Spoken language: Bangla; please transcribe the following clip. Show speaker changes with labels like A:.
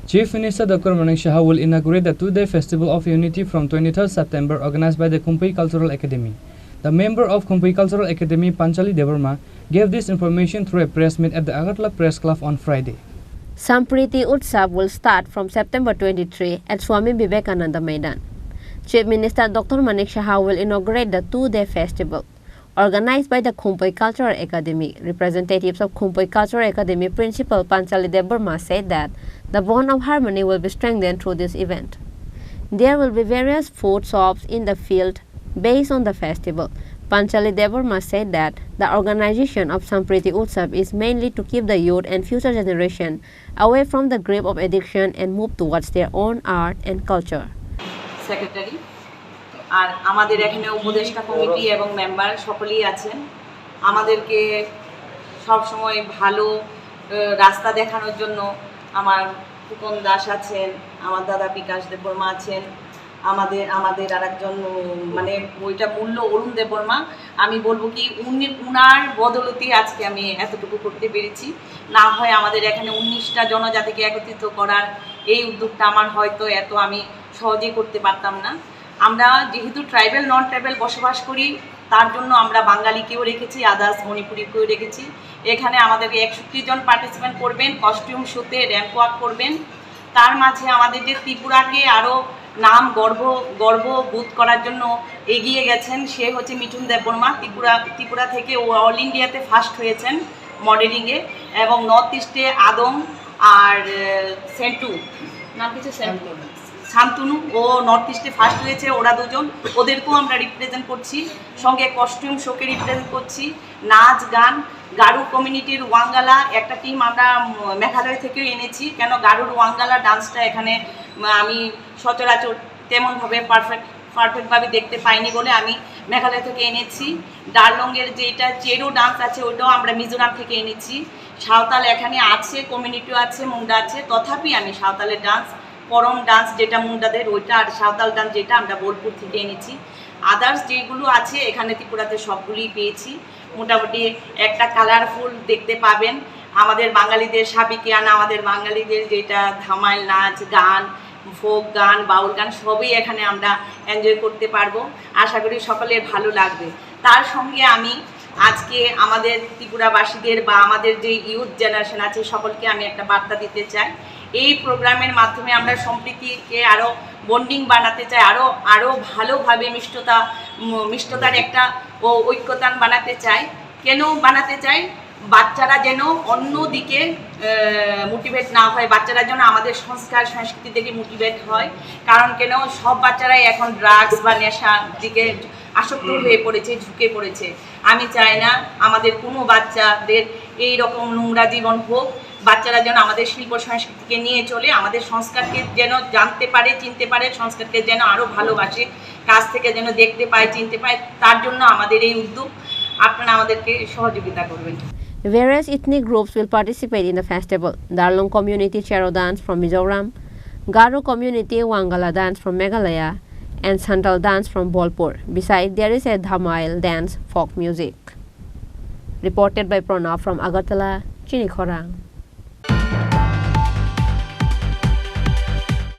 A: Chief Minister Dr. Manik Shah will inaugurate the two-day Festival of Unity from 23rd September organized by the Khumpui Cultural Academy. The member of Khumpui Cultural Academy, Panchali Devarma, gave this information through a press meet at the Agartala Press Club on Friday.
B: Sampriti Utsav will start from September 23 at Swami Vivekananda Maidan. Chief Minister Dr. Manik Shah will inaugurate the two-day festival. Organized by the Khumpui Cultural Academy, representatives of Khumpui Cultural Academy Principal Panchali Devarma said that the bond of harmony will be strengthened through this event. There will be various food shops in the field based on the festival. Panchali Devarma said that the organization of Sampriti Utsav is mainly to keep the youth and future generation away from the grip of addiction and move towards their own art and culture.
C: Secretary আর আমাদের এখানে উপদেষ্টা কমিটি এবং মেম্বার সকলেই আছেন আমাদেরকে সব সময় ভালো রাস্তা দেখানোর জন্য আমার ফুকন দাস আছেন আমার দাদা বিকাশ দেববর্মা আছেন আমাদের আরেকজন মানে ওইটা মূল্য অরুণ দেববর্মা আমি বলবো কি উনার বদলতে আজকে আমি এতটুকু করতে পেরেছি না হয় আমাদের এখানে 19টা জনজাতিকে একত্রিত করার এই উদ্যোগটা আমার হয়তো এত আমি সহজে করতে পারতাম না আমরা যেহেতু ট্রাইবাল নন ট্রাইবাল বসবাস করি তার জন্য আমরা বাঙালিকেও রেখেছি আদার্স মণিপুরিকেও রেখেছি এখানে আমাদেরকে 61 জন পার্টিসিপেন্ট করবেন কস্টিউম শোতে র্যাম্প ওয়াক করবেন তার মাঝে আমাদের যে ত্রিপুরাকে আরও নাম গর্ববোধ করার জন্য এগিয়ে গেছেন সে হচ্ছে মিঠুন দেববর্মা ত্রিপুরা থেকে ও অল ইন্ডিয়াতে ফার্স্ট হয়েছেন মডেলিংয়ে এবং নর্থ ইস্টে আদম আর সেন্টু নাম কিছু শান্তনু ও নর্থ ইস্টে ফার্স্ট হয়েছে ওরা দুজন ওদেরকেও আমরা রিপ্রেজেন্ট করছি সঙ্গে কস্টিউম শোকে রিপ্রেজেন্ট করছি নাচ গান গারু কমিউনিটির ওয়াঙ্গালা একটা টিম আমরা মেঘালয় থেকেও এনেছি কেন গারুর ওয়াঙ্গালা ডান্সটা এখানে আমি সচরাচর তেমনভাবে পারফেক্টভাবে দেখতে পাইনি বলে আমি মেঘালয় থেকে এনেছি ডারলংয়ের যেটা চেরো ডান্স আছে ওইটাও আমরা মিজোরাম থেকে এনেছি সাঁওতাল এখানে আছে কমিউনিটিও আছে মুন্ডা আছে তথাপি আমি সাঁওতালের ডান্স পরম ডান্স যেটা মুন্ডাদের ওইটা আর সাঁওতাল ডান্স যেটা আমরা বোলপুর থেকে এনেছি আদার্স যেগুলো আছে এখানে ত্রিপুরাতে সবগুলোই পেয়েছি মোটামুটি একটা কালারফুল দেখতে পাবেন আমাদের বাঙালিদের সাবিকিয়ানা আমাদের বাঙালিদের যেটা ধামাইল নাচ গান ফোক গান বাউল গান সবই এখানে আমরা এনজয় করতে পারবো আশা করি সকলের ভালো লাগবে তার সঙ্গে আমি আজকে আমাদের ত্রিপুরাবাসীদের বা আমাদের যে ইউথ জেনারেশন আছে সকলকে আমি একটা বার্তা দিতে চাই এই প্রোগ্রামের মাধ্যমে আমরা সম্প্রীতিকে আরও বন্ডিং বানাতে চাই আরও ভালোভাবে মিষ্টতার একটা ঐক্যতান বানাতে চাই কেন বানাতে চাই বাচ্চারা যেন অন্য দিকে মোটিভেট না হয় বাচ্চারা যেন আমাদের সংস্কার সংস্কৃতি থেকে মোটিভেট হয় কারণ কেন সব বাচ্চারাই এখন ড্রাগস বা নেশার দিকে আসক্ত হয়ে পড়েছে ঝুঁকে পড়েছে আমি চাই না আমাদের কোনো বাচ্চাদের এই রকম নোংরা জীবন হোক বাচ্চারা যেন আমাদের শিল্প সংস্কৃতিকে নিয়ে চলে আমাদের সংস্কারকে যেন জানতে পারে চিনতে পারে সংস্কারকে যেন আরও ভালোবাসে কাছ থেকে যেন দেখতে পায় চিনতে পায় তার জন্য আমাদের এই উদ্যোগ আপনারা আমাদেরকে সহযোগিতা করবেন
B: Various ethnic groups will participate in the festival. Darlong community Chero dance from Mizoram, Garo community Wangala dance from Meghalaya, and Santal dance from Bolpur. Besides, there is a Dhamail dance folk music. Reported by Pranav from Agartala, Chini Khorang.